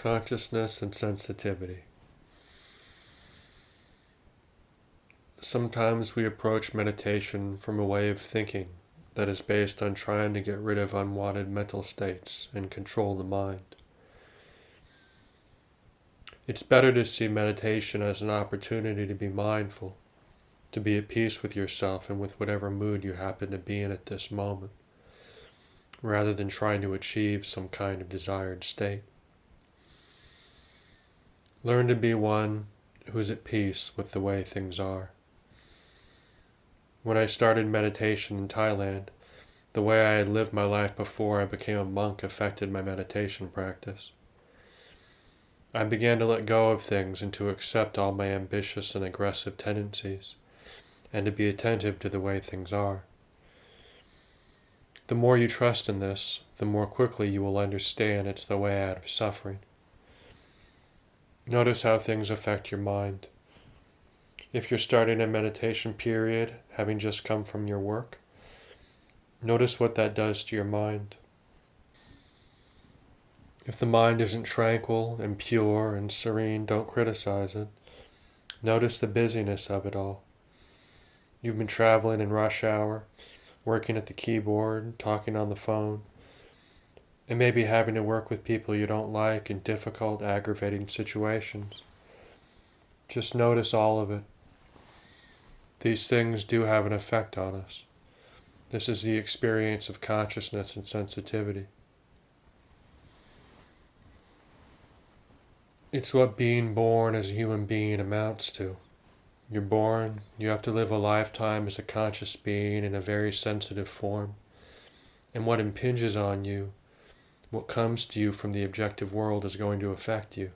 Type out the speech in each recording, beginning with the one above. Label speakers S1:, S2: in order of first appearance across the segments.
S1: Consciousness and sensitivity. Sometimes we approach meditation from a way of thinking that is based on trying to get rid of unwanted mental states and control the mind. It's better to see meditation as an opportunity to be mindful, to be at peace with yourself and with whatever mood you happen to be in at this moment, rather than trying to achieve some kind of desired state. Learn to be one who's at peace with the way things are. When I started meditation in Thailand, the way I had lived my life before I became a monk affected my meditation practice. I began to let go of things and to accept all my ambitious and aggressive tendencies, and to be attentive to the way things are. The more you trust in this, the more quickly you will understand it's the way out of suffering. Notice how things affect your mind. If you're starting a meditation period, having just come from your work, notice what that does to your mind. If the mind isn't tranquil and pure and serene, don't criticize it. Notice the busyness of it all. You've been traveling in rush hour, working at the keyboard, talking on the phone, and maybe having to work with people you don't like in difficult, aggravating situations. Just notice all of it. These things do have an effect on us. This is the experience of consciousness and sensitivity. It's what being born as a human being amounts to. You're born, you have to live a lifetime as a conscious being in a very sensitive form. And what impinges on you, what comes to you from the objective world is going to affect you.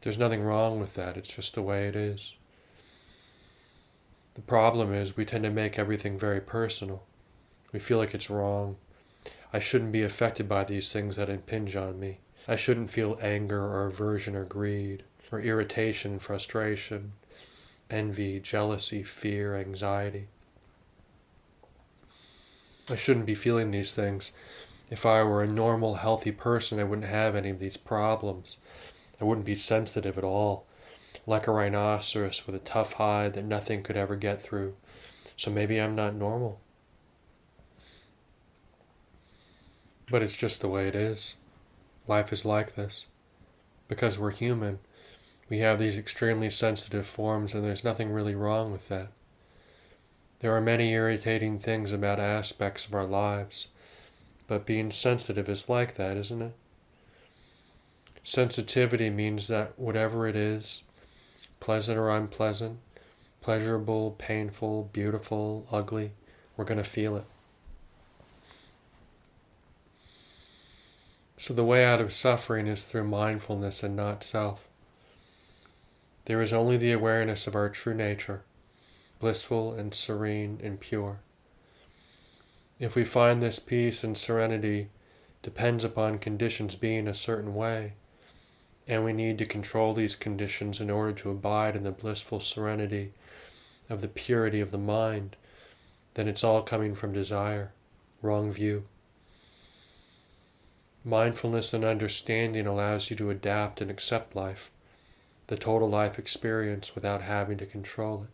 S1: There's nothing wrong with that, it's just the way it is. The problem is we tend to make everything very personal. We feel like it's wrong. I shouldn't be affected by these things that impinge on me. I shouldn't feel anger or aversion or greed or irritation, frustration, envy, jealousy, fear, anxiety. I shouldn't be feeling these things. If I were a normal, healthy person, I wouldn't have any of these problems. I wouldn't be sensitive at all, like a rhinoceros with a tough hide that nothing could ever get through. So maybe I'm not normal. But it's just the way it is. Life is like this. Because we're human, we have these extremely sensitive forms, and there's nothing really wrong with that. There are many irritating things about aspects of our lives, but being sensitive is like that, isn't it? Sensitivity means that whatever it is, pleasant or unpleasant, pleasurable, painful, beautiful, ugly, we're going to feel it. So the way out of suffering is through mindfulness and not self. There is only the awareness of our true nature, blissful and serene and pure. If we find this peace and serenity depends upon conditions being a certain way, and we need to control these conditions in order to abide in the blissful serenity of the purity of the mind, then it's all coming from desire, wrong view. Mindfulness and understanding allows you to adapt and accept life, the total life experience, without having to control it.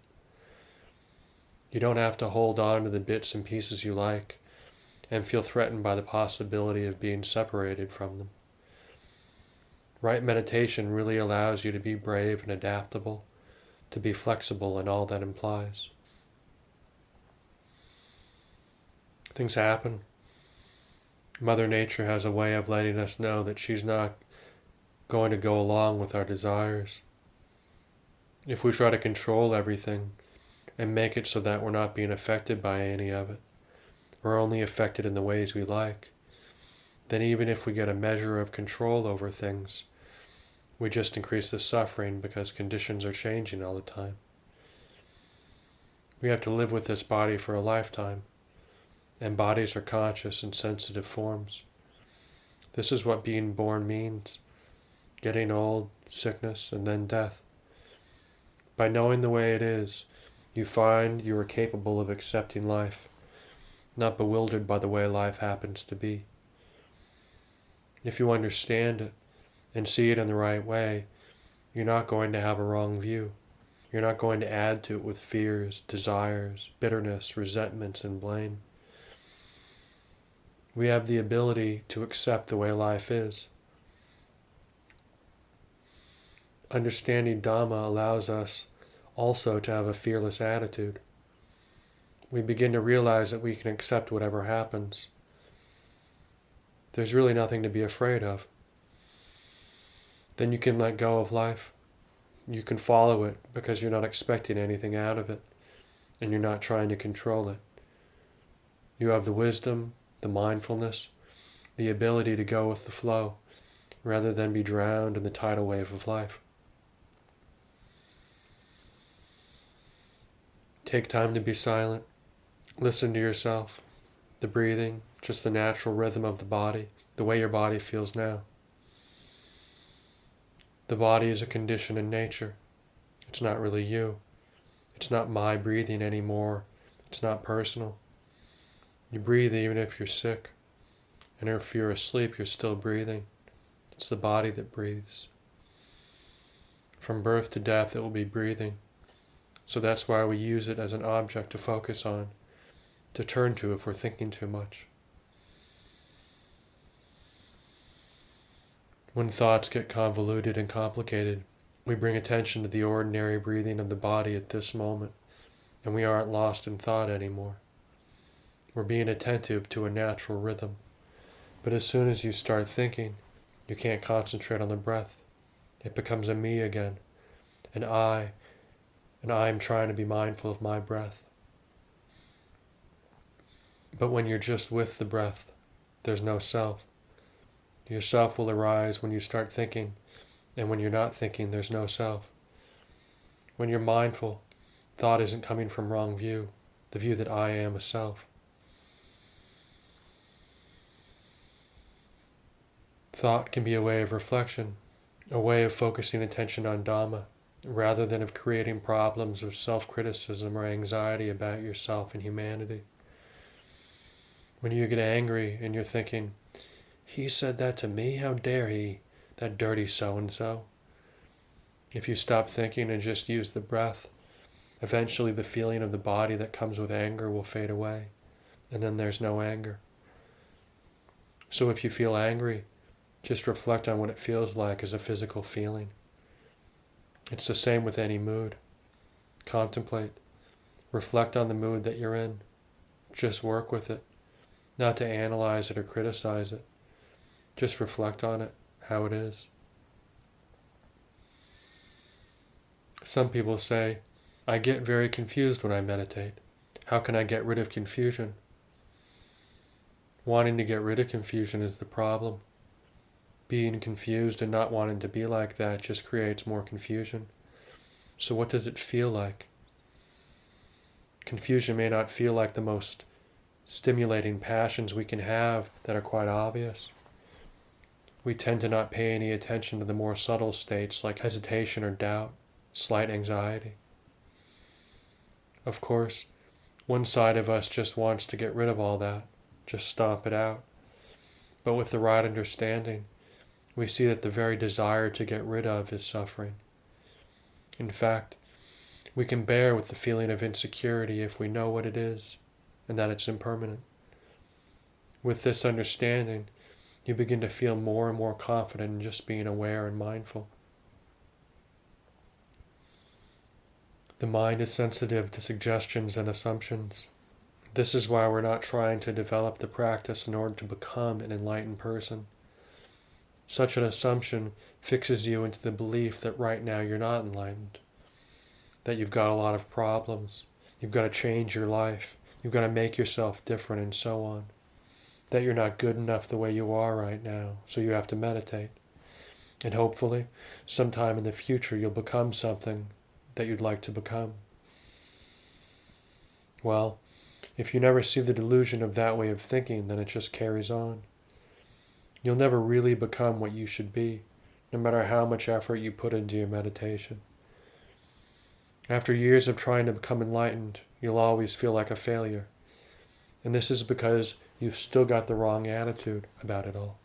S1: You don't have to hold on to the bits and pieces you like and feel threatened by the possibility of being separated from them. Right meditation really allows you to be brave and adaptable, to be flexible in all that implies. Things happen. Mother Nature has a way of letting us know that she's not going to go along with our desires. If we try to control everything and make it so that we're not being affected by any of it, we're only affected in the ways we like, then even if we get a measure of control over things, we just increase the suffering because conditions are changing all the time. We have to live with this body for a lifetime, and bodies are conscious and sensitive forms. This is what being born means: getting old, sickness, and then death. By knowing the way it is, you find you are capable of accepting life, not bewildered by the way life happens to be. If you understand it, and see it in the right way, you're not going to have a wrong view. You're not going to add to it with fears, desires, bitterness, resentments, and blame. We have the ability to accept the way life is. Understanding Dhamma allows us also to have a fearless attitude. We begin to realize that we can accept whatever happens. There's really nothing to be afraid of. Then you can let go of life. You can follow it because you're not expecting anything out of it, and you're not trying to control it. You have the wisdom, the mindfulness, the ability to go with the flow, rather than be drowned in the tidal wave of life. Take time to be silent. Listen to yourself, the breathing, just the natural rhythm of the body, the way your body feels now. The body is a condition in nature. It's not really you. It's not my breathing anymore. It's not personal. You breathe even if you're sick. And if you're asleep, you're still breathing. It's the body that breathes. From birth to death, it will be breathing. So that's why we use it as an object to focus on, to turn to if we're thinking too much. When thoughts get convoluted and complicated, we bring attention to the ordinary breathing of the body at this moment, and we aren't lost in thought anymore. We're being attentive to a natural rhythm. But as soon as you start thinking, you can't concentrate on the breath. It becomes a me again, and I'm trying to be mindful of my breath. But when you're just with the breath, there's no self. Your self will arise when you start thinking, and when you're not thinking, there's no self. When you're mindful, thought isn't coming from wrong view, the view that I am a self. Thought can be a way of reflection, a way of focusing attention on Dhamma, rather than of creating problems of self-criticism or anxiety about yourself and humanity. When you get angry and you're thinking, he said that to me, how dare he, that dirty so-and-so. If you stop thinking and just use the breath, eventually the feeling of the body that comes with anger will fade away, and then there's no anger. So if you feel angry, just reflect on what it feels like as a physical feeling. It's the same with any mood. Contemplate. Reflect on the mood that you're in. Just work with it, not to analyze it or criticize it. Just reflect on it, how it is. Some people say, I get very confused when I meditate. How can I get rid of confusion? Wanting to get rid of confusion is the problem. Being confused and not wanting to be like that just creates more confusion. So what does it feel like? Confusion may not feel like the most stimulating passions we can have that are quite obvious. We tend to not pay any attention to the more subtle states like hesitation or doubt, slight anxiety. Of course, one side of us just wants to get rid of all that, just stomp it out. But with the right understanding, we see that the very desire to get rid of is suffering. In fact, we can bear with the feeling of insecurity if we know what it is and that it's impermanent. With this understanding, you begin to feel more and more confident in just being aware and mindful. The mind is sensitive to suggestions and assumptions. This is why we're not trying to develop the practice in order to become an enlightened person. Such an assumption fixes you into the belief that right now you're not enlightened, that you've got a lot of problems, you've got to change your life, you've got to make yourself different, and so on. That you're not good enough the way you are right now, so you have to meditate. And hopefully, sometime in the future, you'll become something that you'd like to become. Well, if you never see the delusion of that way of thinking, then it just carries on. You'll never really become what you should be, no matter how much effort you put into your meditation. After years of trying to become enlightened, you'll always feel like a failure. And this is because you've still got the wrong attitude about it all.